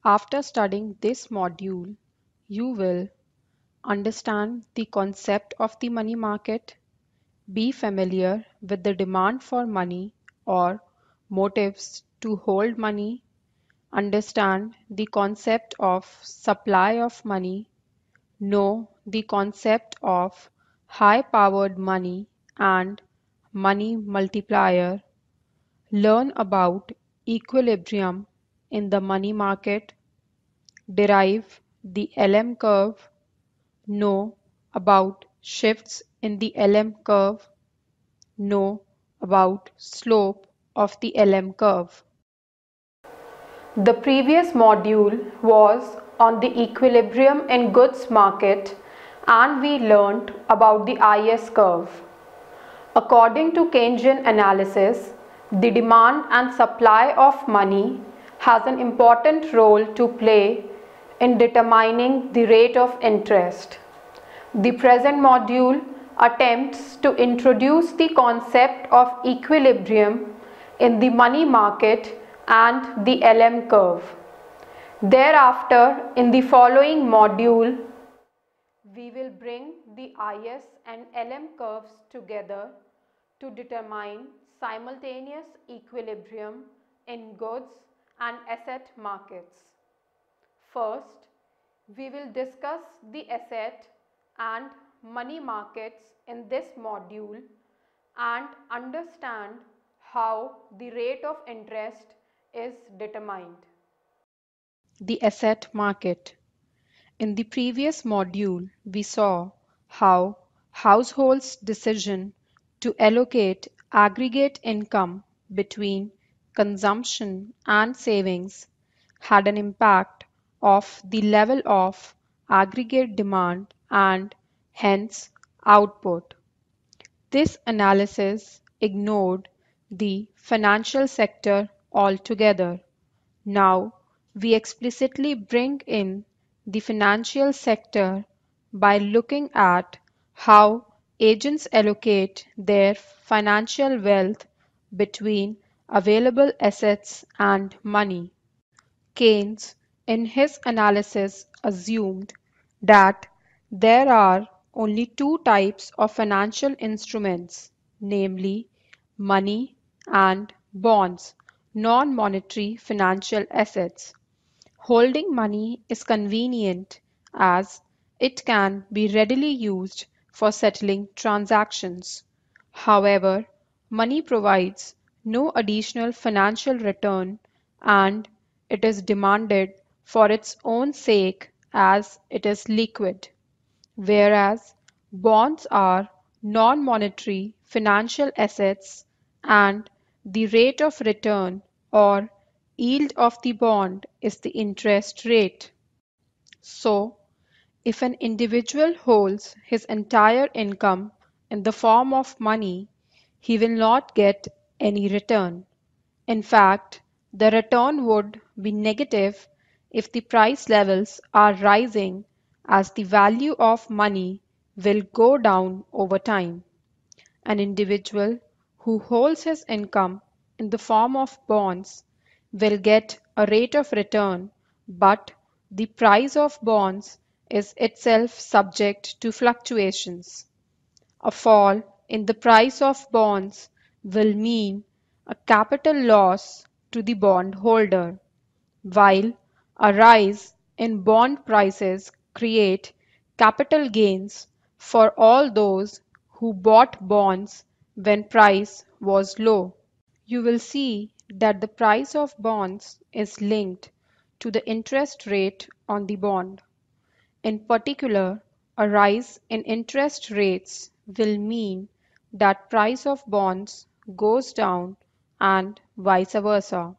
After studying this module, you will understand the concept of the money market, be familiar with the demand for money or motives to hold money, understand the concept of supply of money, know the concept of high-powered money and money multiplier, learn about equilibrium in the money market, derive the LM curve, know about shifts in the LM curve, know about slope of the LM curve. The previous module was on the equilibrium in goods market and we learnt about the IS curve. According to Keynesian analysis, the demand and supply of money has an important role to play in determining the rate of interest. The present module attempts to introduce the concept of equilibrium in the money market and the LM curve. Thereafter, in the following module, we will bring the IS and LM curves together to determine simultaneous equilibrium in goods and asset markets. First, we will discuss the asset and money markets in this module and understand how the rate of interest is determined. The asset market. In the previous module, we saw how households' decision to allocate aggregate income between consumption and savings had an impact of the level of aggregate demand and hence output. This analysis ignored the financial sector altogether. Now we explicitly bring in the financial sector by looking at how agents allocate their financial wealth between available assets and money. Keynes, in his analysis, assumed that there are only two types of financial instruments, namely money and bonds, non-monetary financial assets. Holding money is convenient as it can be readily used for settling transactions. However, money provides no additional financial return and it is demanded for its own sake as it is liquid, whereas bonds are non-monetary financial assets and the rate of return or yield of the bond is the interest rate. So, if an individual holds his entire income in the form of money, he will not get any return. In fact, the return would be negative if the price levels are rising as the value of money will go down over time. An individual who holds his income in the form of bonds will get a rate of return, but the price of bonds is itself subject to fluctuations. A fall in the price of bonds will mean a capital loss to the bondholder, while a rise in bond prices create capital gains for all those who bought bonds when price was low. You will see that the price of bonds is linked to the interest rate on the bond. In particular, a rise in interest rates will mean that price of bonds goes down and vice versa.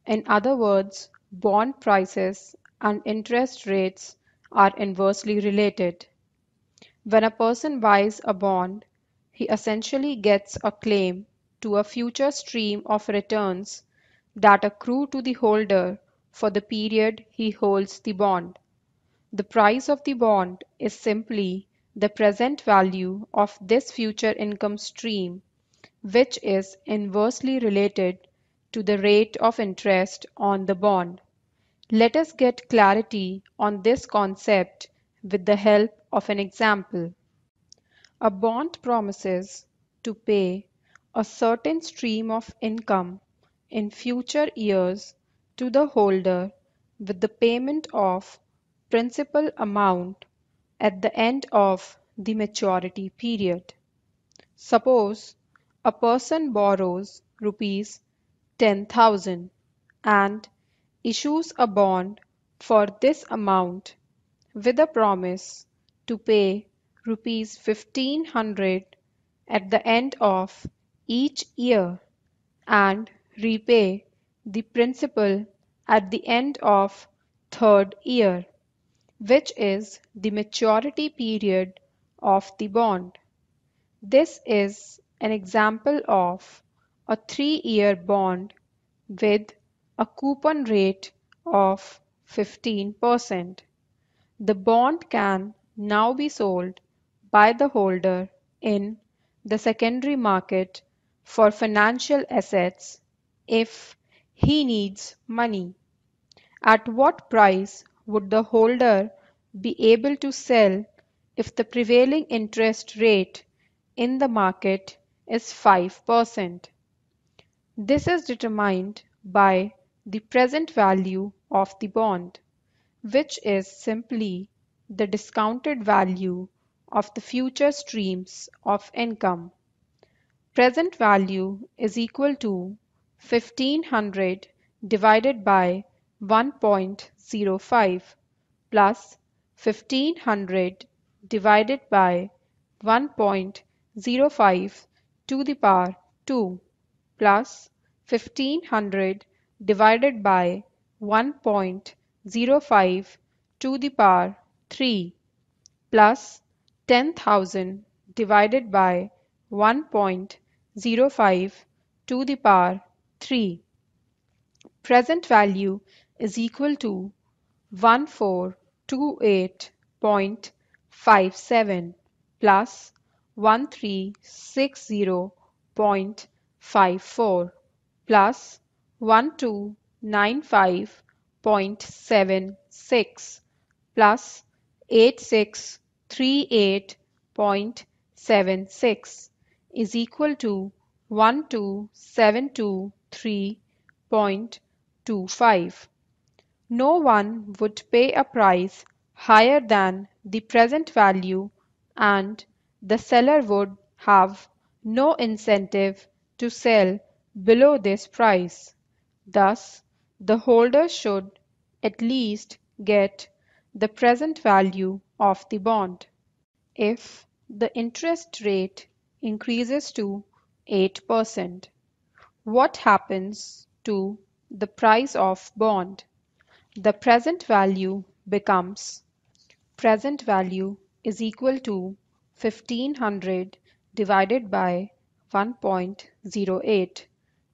In other words, bond prices and interest rates are inversely related. When a person buys a bond, he essentially gets a claim to a future stream of returns that accrue to the holder for the period he holds the bond. The price of the bond is simply the present value of this future income stream, which is inversely related to the rate of interest on the bond. Let us get clarity on this concept with the help of an example. A bond promises to pay a certain stream of income in future years to the holder with the payment of principal amount at the end of the maturity period. Suppose a person borrows rupees 10,000 and issues a bond for this amount with a promise to pay rupees 1,500 at the end of each year and repay the principal at the end of third year, which is the maturity period of the bond. This is an example of a 3-year bond with a coupon rate of 15%. The bond can now be sold by the holder in the secondary market for financial assets if he needs money. At what price would the holder be able to sell if the prevailing interest rate in the market is 5%? This is determined by the present value of the bond, which is simply the discounted value of the future streams of income. Present value is equal to 1500 divided by 1.05 plus 1500 divided by 1.05 to the power 2 plus 1500 divided by 1.05 to the power 3 plus 10,000 divided by 1.05 to the power 3. Present value is equal to 1428.57 plus 1360.54 plus 1295.76 plus 8638.76 is equal to 12723.25. No one would pay a price higher than the present value, and the seller would have no incentive to sell below this price. Thus, the holder should at least get the present value of the bond. If the interest rate increases to 8%, what happens to the price of bond? The present value becomes present value is equal to 1500 divided by 1.08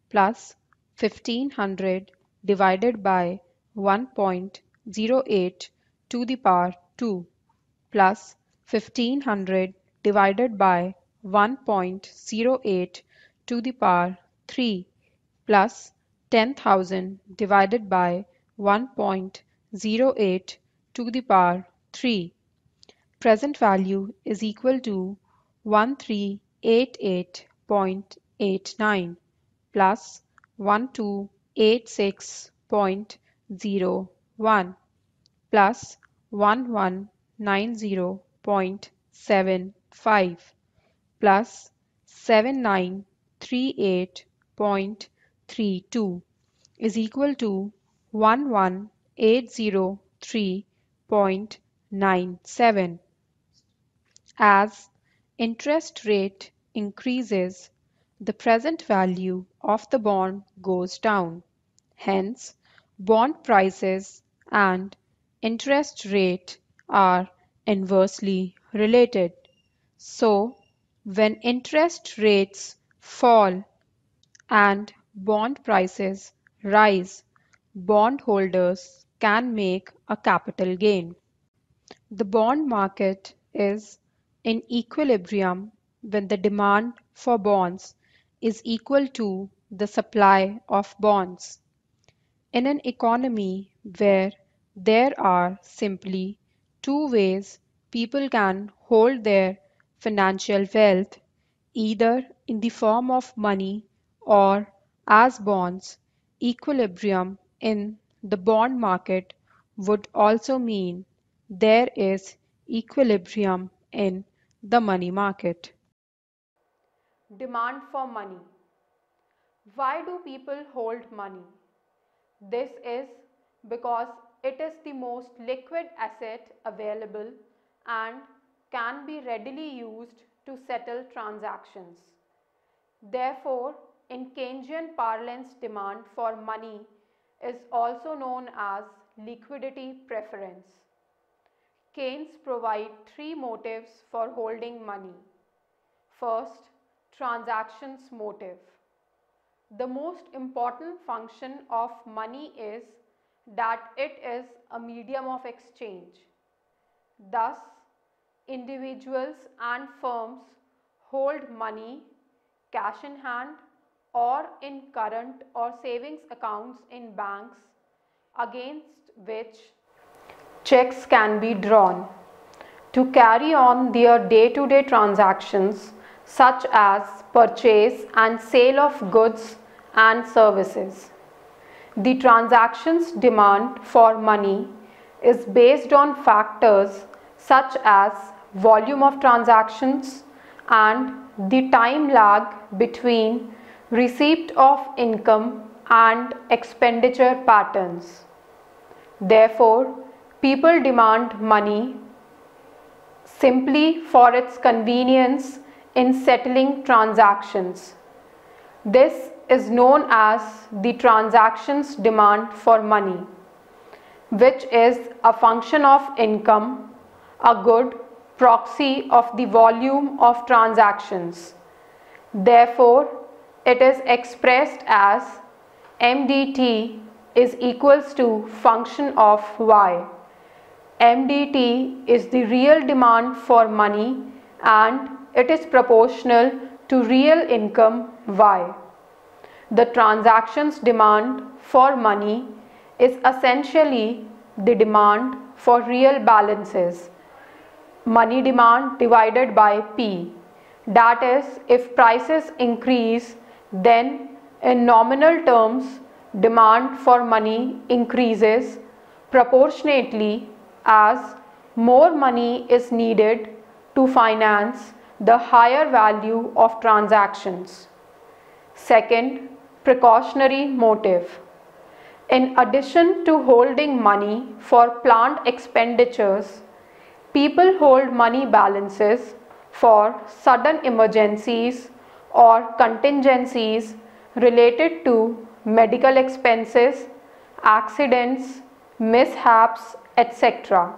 plus 1500 divided by 1.08 to the power 2 plus 1500 divided by 1.08 to the power 3 plus 10,000 divided by 1.08 to the power 3. Present value is equal to 1388.89 plus 1286.01 plus 1190.75 plus 7938.32 is equal to 11803.97. As interest rate increases, the present value of the bond goes down. Hence, bond prices and interest rate are inversely related. So, when interest rates fall and bond prices rise, bondholders can make a capital gain. The bond market is in equilibrium when the demand for bonds is equal to the supply of bonds. In an economy where there are simply two ways people can hold their financial wealth, either in the form of money or as bonds. Equilibrium in the bond market would also mean there is equilibrium in the money market. Demand for money. Why do people hold money? This is because it is the most liquid asset available and can be readily used to settle transactions. Therefore, in Keynesian parlance, demand for money is also known as liquidity preference. Keynes provide three motives for holding money. First, transactions motive. The most important function of money is that it is a medium of exchange. Thus, individuals and firms hold money, cash in hand, or in current or savings accounts in banks, against which checks can be drawn to carry on their day-to-day transactions such as purchase and sale of goods and services. The transactions demand for money is based on factors such as volume of transactions and the time lag between receipt of income and expenditure patterns. Therefore, people demand money simply for its convenience in settling transactions. This is known as the transactions demand for money, which is a function of income, a good proxy of the volume of transactions. Therefore, it is expressed as MDT is equals to function of Y. MDT is the real demand for money and it is proportional to real income Y. The transactions demand for money is essentially the demand for real balances, money demand divided by P. That is, if prices increase, then in nominal terms, demand for money increases proportionately as more money is needed to finance the higher value of transactions. Second, precautionary motive. In addition to holding money for planned expenditures, people hold money balances for sudden emergencies or contingencies related to medical expenses, accidents, mishaps, etc.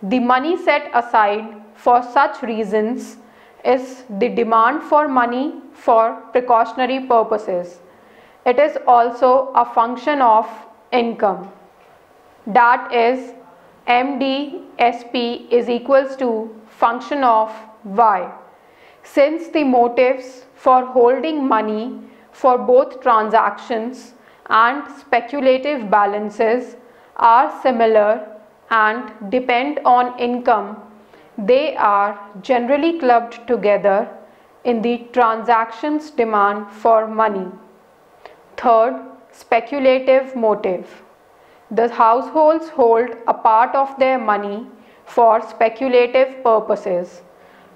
The money set aside for such reasons is the demand for money for precautionary purposes. It is also a function of income. That is, MDSP is equals to function of Y. Since the motives for holding money for both transactions and speculative balances are similar and depend on income, they are generally clubbed together in the transactions demand for money. Third, speculative motive. The households hold a part of their money for speculative purposes,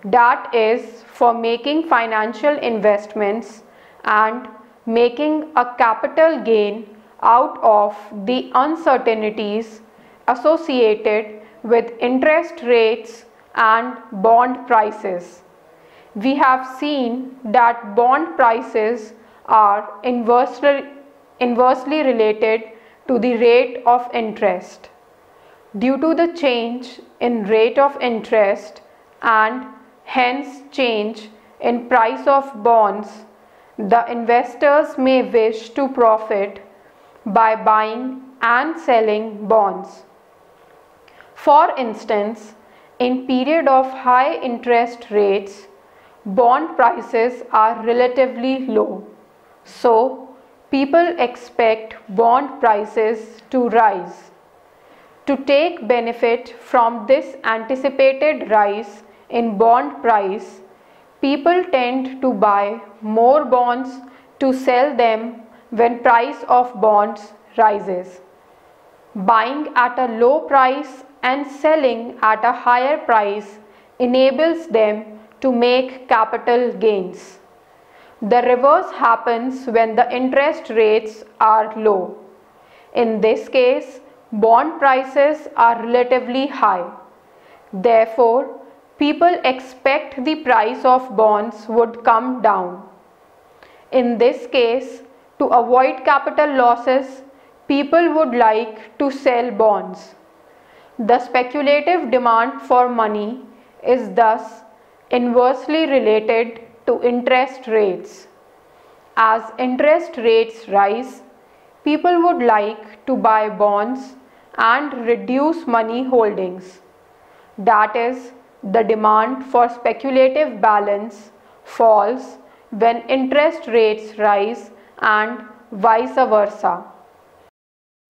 that is, for making financial investments and making a capital gain out of the uncertainties associated with interest rates and bond prices. We have seen that bond prices are inversely related to the rate of interest. Due to the change in rate of interest and hence change in price of bonds, the investors may wish to profit by buying and selling bonds. For instance, in period of high interest rates, bond prices are relatively low. So, People expect bond prices to rise. To take benefit from this anticipated rise in bond price, people tend to buy more bonds to sell them when price of bonds rises. Buying at a low price and selling at a higher price enables them to make capital gains. The reverse happens when the interest rates are low. In this case, bond prices are relatively high. Therefore, people expect the price of bonds would come down. In this case, to avoid capital losses, people would like to sell bonds. The speculative demand for money is thus inversely related to interest rates. As interest rates rise, people would like to buy bonds and reduce money holdings. That is, the demand for speculative balance falls when interest rates rise and vice versa.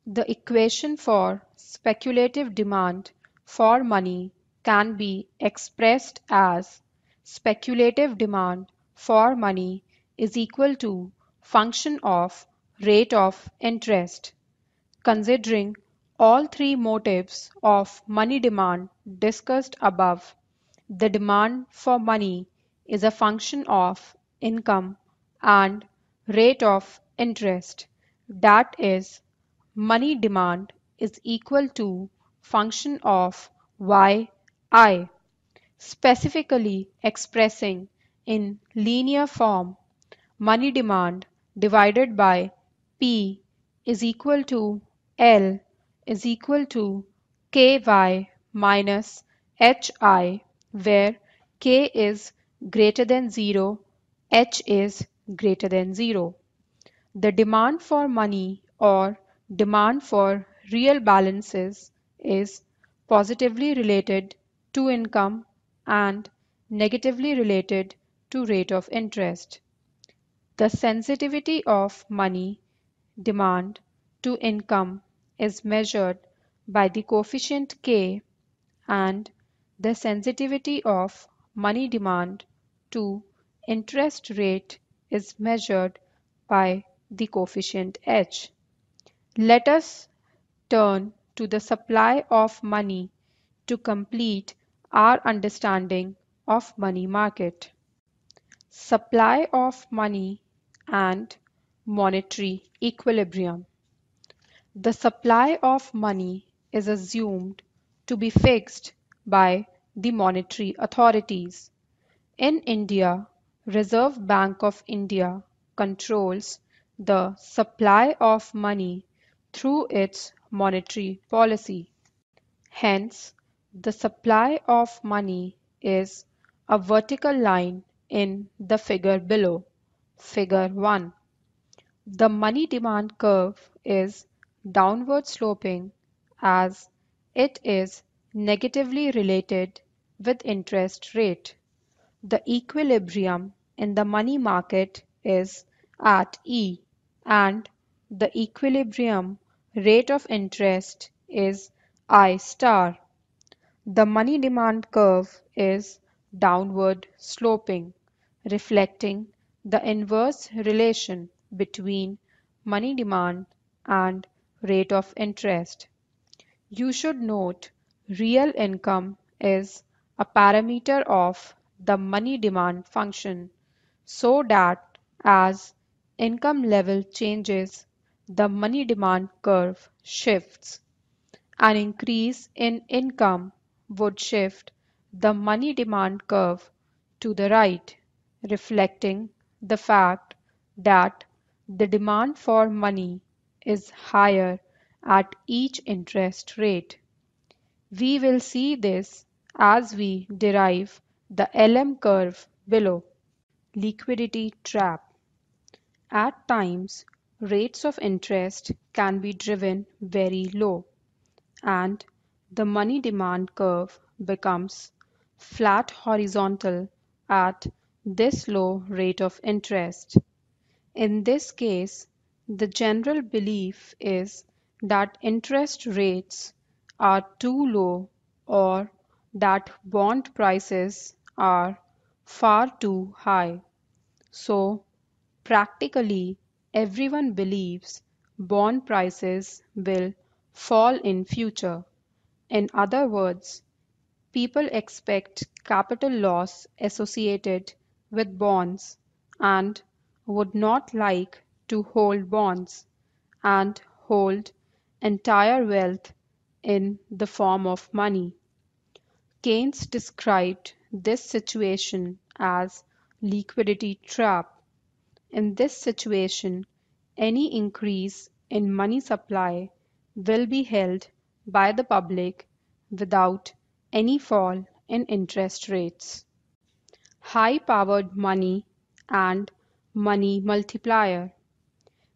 The equation for speculative demand for money can be expressed as speculative demand for money is equal to function of rate of interest. Considering all three motives of money demand discussed above, the demand for money is a function of income and rate of interest. That is, money demand is equal to function of yi, specifically expressing in linear form money demand divided by P is equal to L is equal to Ky minus Hi, where K is greater than 0, H is greater than 0. The demand for money or demand for real balances is positively related to income and negatively related to rate of interest. The sensitivity of money demand to income is measured by the coefficient K, and the sensitivity of money demand to interest rate is measured by the coefficient H. Let us turn to the supply of money to complete our understanding of money market. Supply of money and monetary equilibrium. The supply of money is assumed to be fixed by the monetary authorities. In India, Reserve Bank of India controls the supply of money through its monetary policy. Hence, the supply of money is a vertical line in the figure below, figure 1. The money demand curve is downward sloping as it is negatively related with interest rate. The equilibrium in the money market is at E, and the equilibrium rate of interest is I star. The money demand curve is downward sloping, reflecting the inverse relation between money demand and rate of interest. You should note real income is a parameter of the money demand function, so that as income level changes, the money demand curve shifts. An increase in income would shift the money demand curve to the right, reflecting the fact that the demand for money is higher at each interest rate. We will see this as we derive the LM curve below. Liquidity trap. At times, rates of interest can be driven very low, and the money demand curve becomes flat horizontal at this low rate of interest. In this case, The general belief is that interest rates are too low or that bond prices are far too high. So, practically everyone believes bond prices will fall in future. In other words, people expect capital loss associated with bonds and would not like to hold bonds and hold entire wealth in the form of money. Keynes described this situation as liquidity trap. In this situation, any increase in money supply will be held by the public without any fall in interest rates. High-powered money and money multiplier.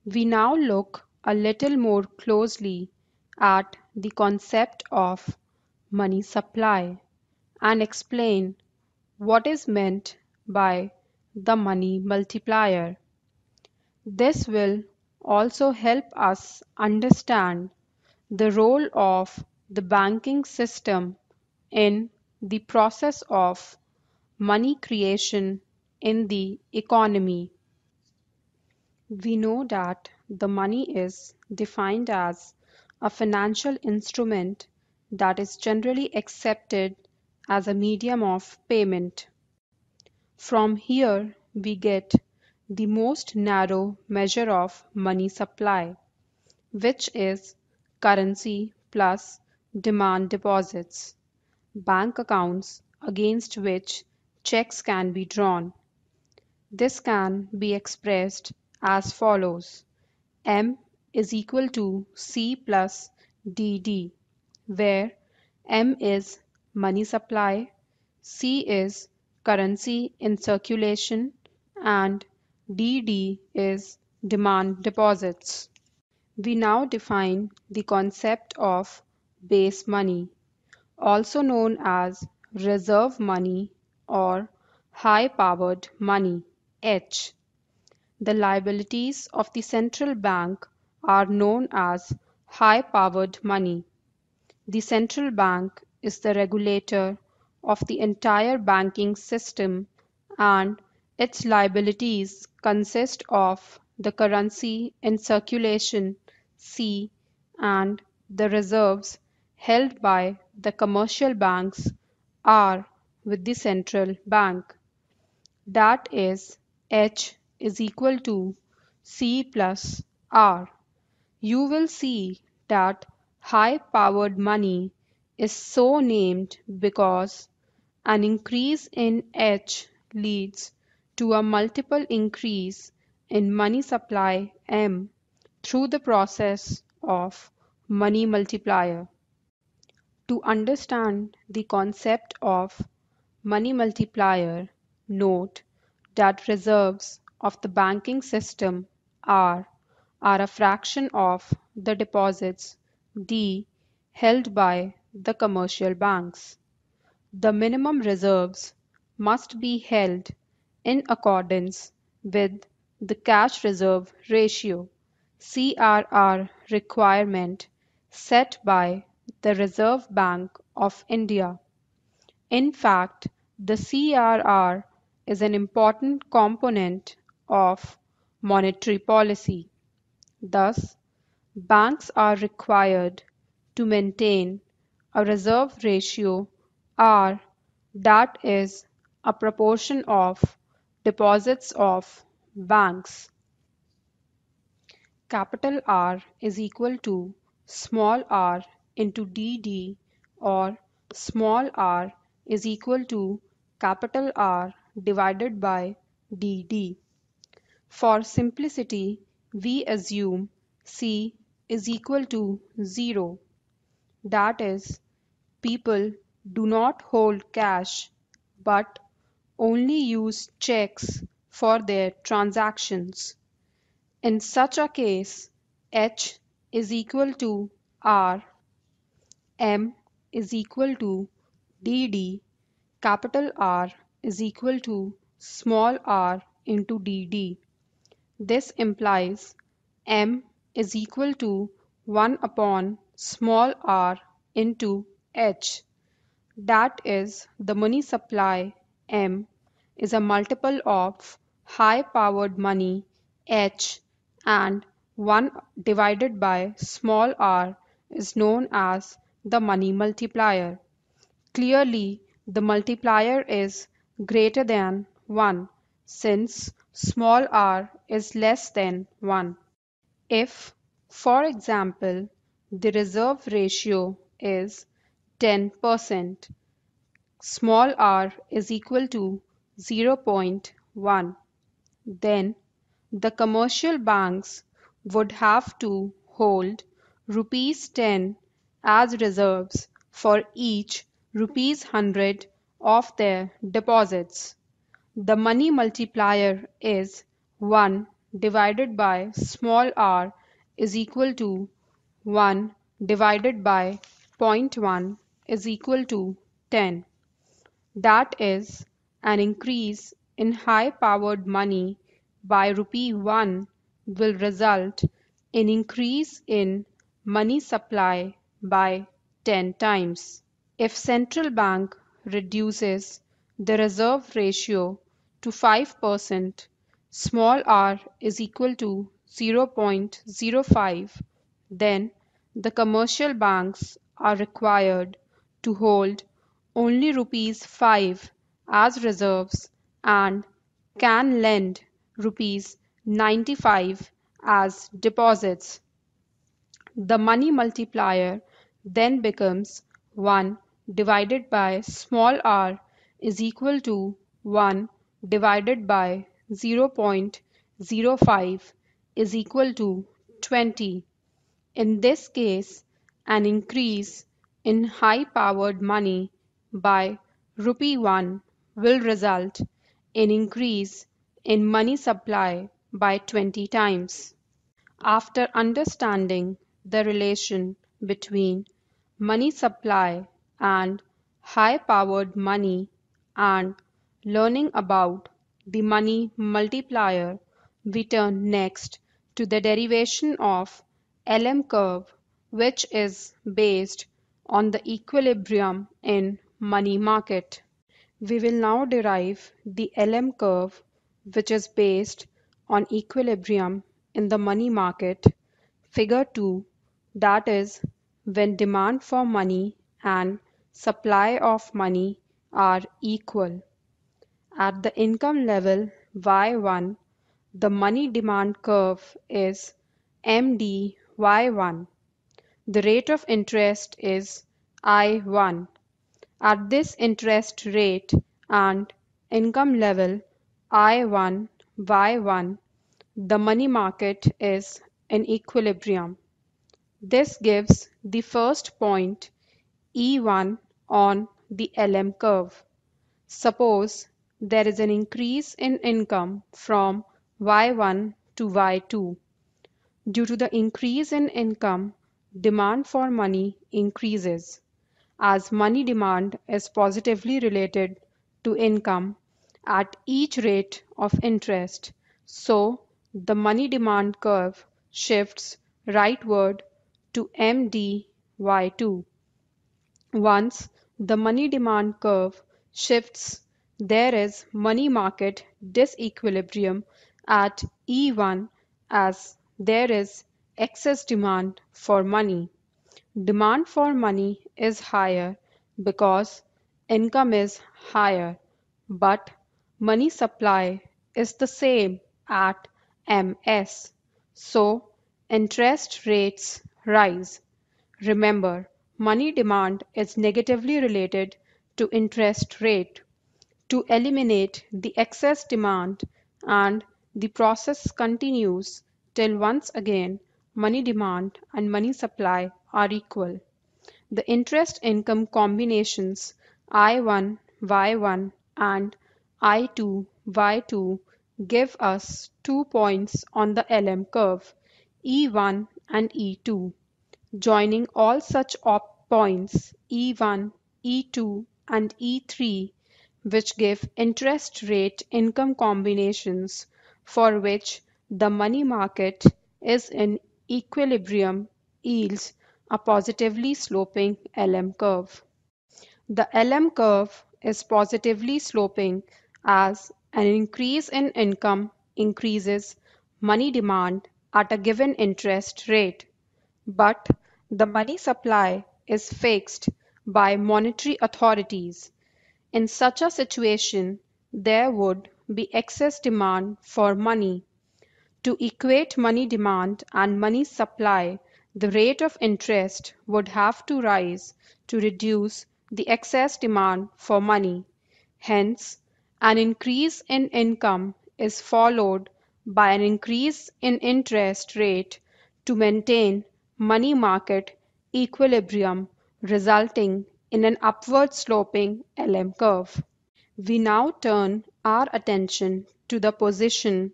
We now look a little more closely at the concept of money supply and explain what is meant by the money multiplier. This will also help us understand the role of the banking system in the process of money creation in the economy. We know that the money is defined as a financial instrument that is generally accepted as a medium of payment. From here we get the most narrow measure of money supply, which is currency plus demand deposits, bank accounts against which checks can be drawn. This can be expressed as follows: M is equal to C plus DD, where M is money supply, C is currency in circulation, and DD is demand deposits. We now define the concept of base money, also known as reserve money or high-powered money, H. The liabilities of the central bank are known as high-powered money. The central bank is the regulator of the entire banking system, and its liabilities consist of the currency in circulation C and the reserves held by the commercial banks R with the central bank. That is, H is equal to C plus R. You will see that high-powered money is so named because an increase in H leads to a multiple increase in money supply M through the process of money multiplier. To understand the concept of money multiplier, note that reserves of the banking system R are a fraction of the deposits D held by the commercial banks. The minimum reserves must be held in accordance with the cash reserve ratio (CRR) requirement set by the Reserve Bank of India. In fact, the CRR is an important component of monetary policy. Thus, banks are required to maintain a reserve ratio R that is a proportion of deposits of banks. Capital R is equal to small r into DD, or small r is equal to capital R divided by DD. For simplicity, we assume C is equal to 0. That is, people do not hold cash but only use checks for their transactions. In such a case, H is equal to R, M is equal to DD, capital R is equal to small r into DD. This implies M is equal to 1 upon small r into H. That is, the money supply M is a multiple of high-powered money H, and 1 divided by small r is known as the money multiplier. Clearly, the multiplier is greater than 1 since small r is less than 1. If, for example, the reserve ratio is 10%, small r is equal to 0.1, then the commercial banks would have to hold rupees 10 as reserves for each rupees 100 of their deposits. The money multiplier is 1 divided by small r is equal to 1 divided by zero point 0.1 is equal to 10. That is, an increase in high-powered money by rupee 1 will result in increase in money supply by 10 times. If central bank reduces the reserve ratio to 5%, small r is equal to 0.05, then the commercial banks are required to hold only rupees 5 as reserves and can lend rupees 95 as deposits. The money multiplier then becomes 1 divided by small r is equal to 1 divided by 0.05 is equal to 20. In this case, an increase in high-powered money by rupee 1 will result in increase in money supply by 20 times. After understanding the relation between money supply and high-powered money and learning about the money multiplier, we turn next to the derivation of LM curve, which is based on the equilibrium in money market. We will now derive the LM curve, which is based on equilibrium in the money market. Figure 2, that is, when demand for money and supply of money are equal. At the income level Y1, the money demand curve is MDY1. The rate of interest is I1. At this interest rate and income level I1, Y1, the money market is in equilibrium. This gives the first point E1 on the LM curve. Suppose there is an increase in income from Y1 to Y2. Due to the increase in income, demand for money increases. As money demand is positively related to income at each rate of interest, so the money demand curve shifts rightward to MDY2. Once the money demand curve shifts, there is money market disequilibrium at E1 as there is excess demand for money. Demand for money is higher because income is higher, but money supply is the same at MS. So interest rates rise. Remember, money demand is negatively related to interest rate. To eliminate the excess demand, and the process continues till once again money demand and money supply are equal. The interest income combinations I1 Y1 and I2 Y2 give us 2 points on the LM curve, E1 and E2. Joining all such points E1, E2 and E3, which give interest rate income combinations for which the money market is in equilibrium yields a positively sloping LM curve. The LM curve is positively sloping as an increase in income increases money demand at a given interest rate, but the money supply is fixed by monetary authorities. In such a situation, there would be excess demand for money. To equate money demand and money supply, the rate of interest would have to rise to reduce the excess demand for money. Hence, an increase in income is followed by an increase in interest rate to maintain money market equilibrium, resulting in an upward sloping LM curve. We now turn our attention to the position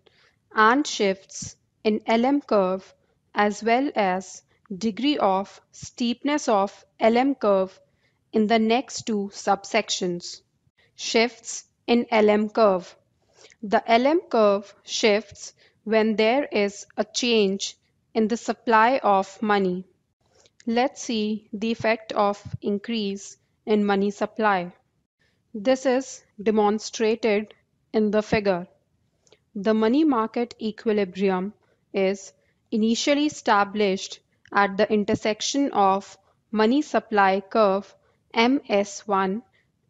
and shifts in LM curve as well as degree of steepness of LM curve in the next two subsections. Shifts in LM curve. The LM curve shifts when there is a change in the supply of money. Let's see the effect of increase in money supply. This is demonstrated in the figure. The money market equilibrium is initially established at the intersection of money supply curve MS1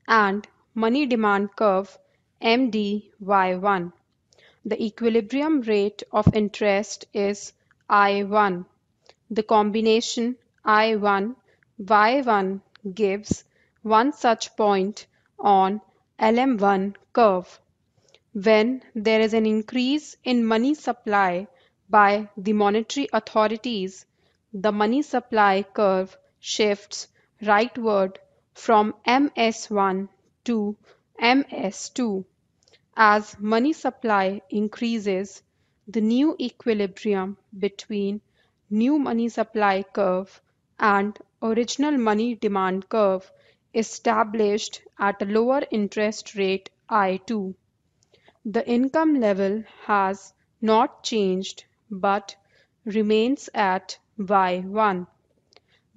and money demand curve MDY1. The equilibrium rate of interest is I1. The combination I1 Y1 gives one such point on LM1 curve. When there is an increase in money supply by the monetary authorities, the money supply curve shifts rightward from MS1 to MS2. As money supply increases, the new equilibrium between new money supply curve and original money demand curve is established at a lower interest rate I2. The income level has not changed but remains at Y1.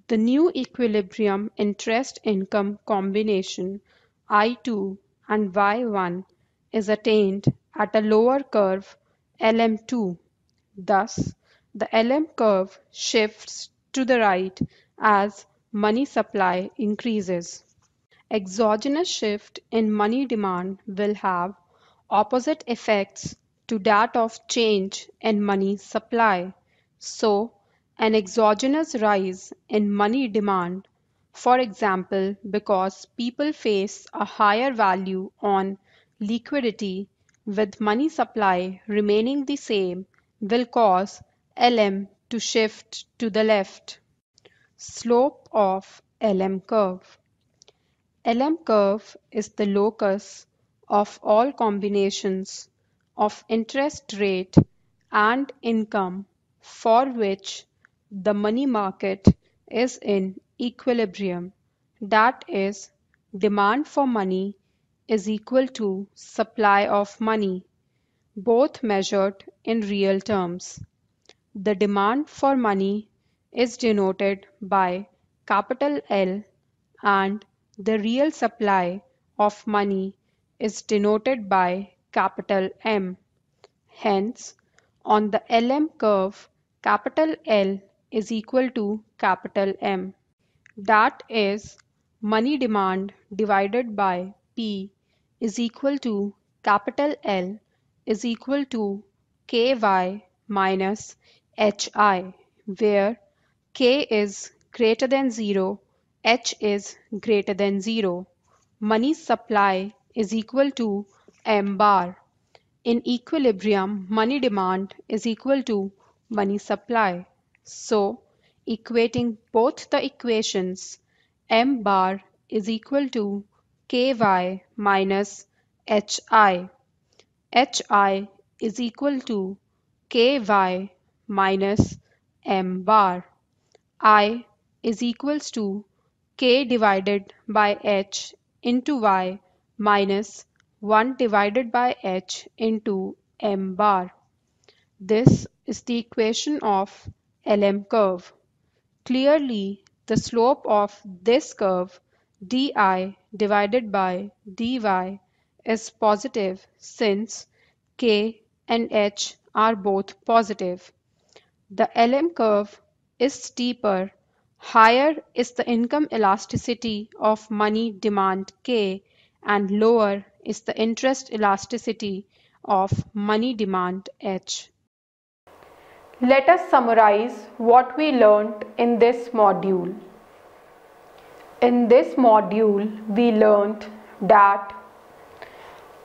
The new equilibrium interest income combination I2 and Y1 is attained at a lower curve LM2. Thus, the LM curve shifts to the right as money supply increases. Exogenous shift in money demand will have opposite effects to that of change in money supply. So, an exogenous rise in money demand, for example, because people face a higher value on liquidity with money supply remaining the same, will cause LM to shift to the left. Slope of LM curve. LM curve is the locus of all combinations of interest rate and income for which the money market is in equilibrium. That is, demand for money is equal to supply of money, both measured in real terms. The demand for money is denoted by capital L and the real supply of money is denoted by capital M. Hence, on the LM curve, capital L is equal to capital M. That is, money demand divided by P is equal to capital L is equal to KY minus HI, where K is greater than 0, H is greater than 0. Money supply is equal to M bar. In equilibrium, money demand is equal to money supply. So, equating both the equations, M bar is equal to KY minus HI. HI is equal to KY minus M bar. I is equals to K divided by H into Y minus 1 divided by H into M bar. This is the equation of LM curve. Clearly, the slope of this curve di divided by dy is positive since k and h are both positive. The LM curve is steeper. Higher is the income elasticity of money demand K and lower is the interest elasticity of money demand H. Let us summarize what we learnt in this module. In this module, we learnt that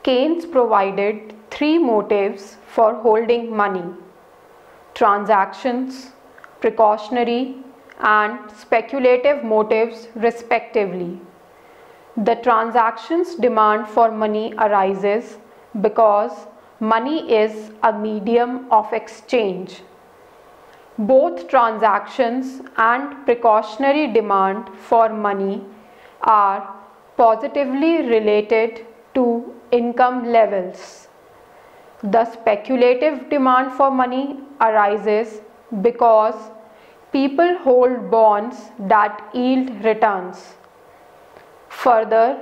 Keynes provided three motives for holding money: transactions, precautionary, and speculative motives respectively. The transactions demand for money arises because money is a medium of exchange. Both transactions and precautionary demand for money are positively related to income levels. The speculative demand for money arises because people hold bonds that yield returns. Further,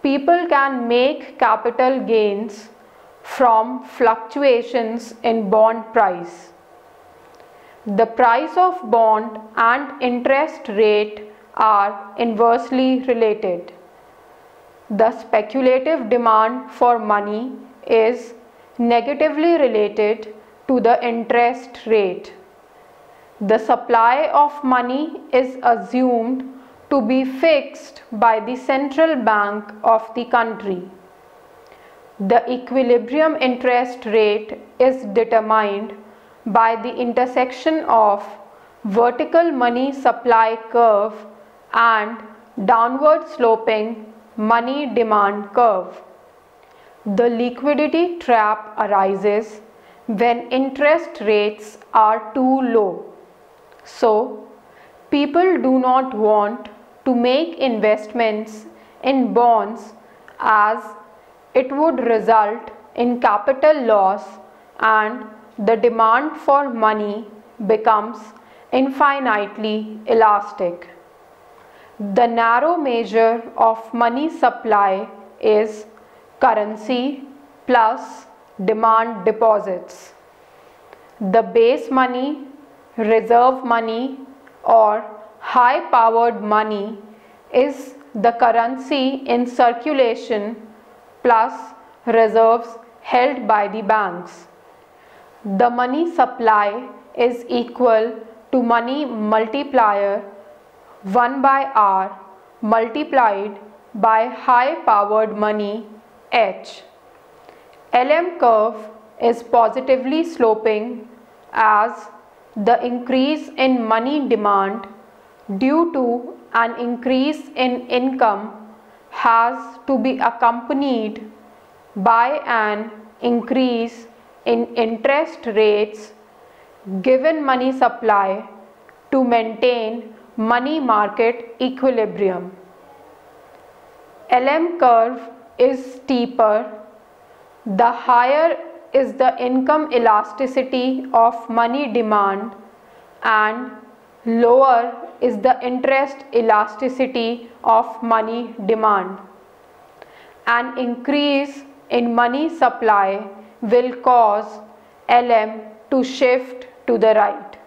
people can make capital gains from fluctuations in bond price. The price of bond and interest rate are inversely related. The speculative demand for money is negatively related to the interest rate. The supply of money is assumed to be fixed by the central bank of the country. The equilibrium interest rate is determined by the intersection of vertical money supply curve and downward sloping money demand curve. The liquidity trap arises when interest rates are too low. So, people do not want to make investments in bonds as it would result in capital loss and the demand for money becomes infinitely elastic. The narrow measure of money supply is currency plus demand deposits. The base money, reserve money, or high-powered money is the currency in circulation plus reserves held by the banks. The money supply is equal to money multiplier 1 by R multiplied by high-powered money H. LM curve is positively sloping as the increase in money demand due to an increase in income has to be accompanied by an increase in interest rates given money supply to maintain money market equilibrium. LM curve is steeper the higher is the income elasticity of money demand and lower is the interest elasticity of money demand. An increase in money supply will cause LM to shift to the right.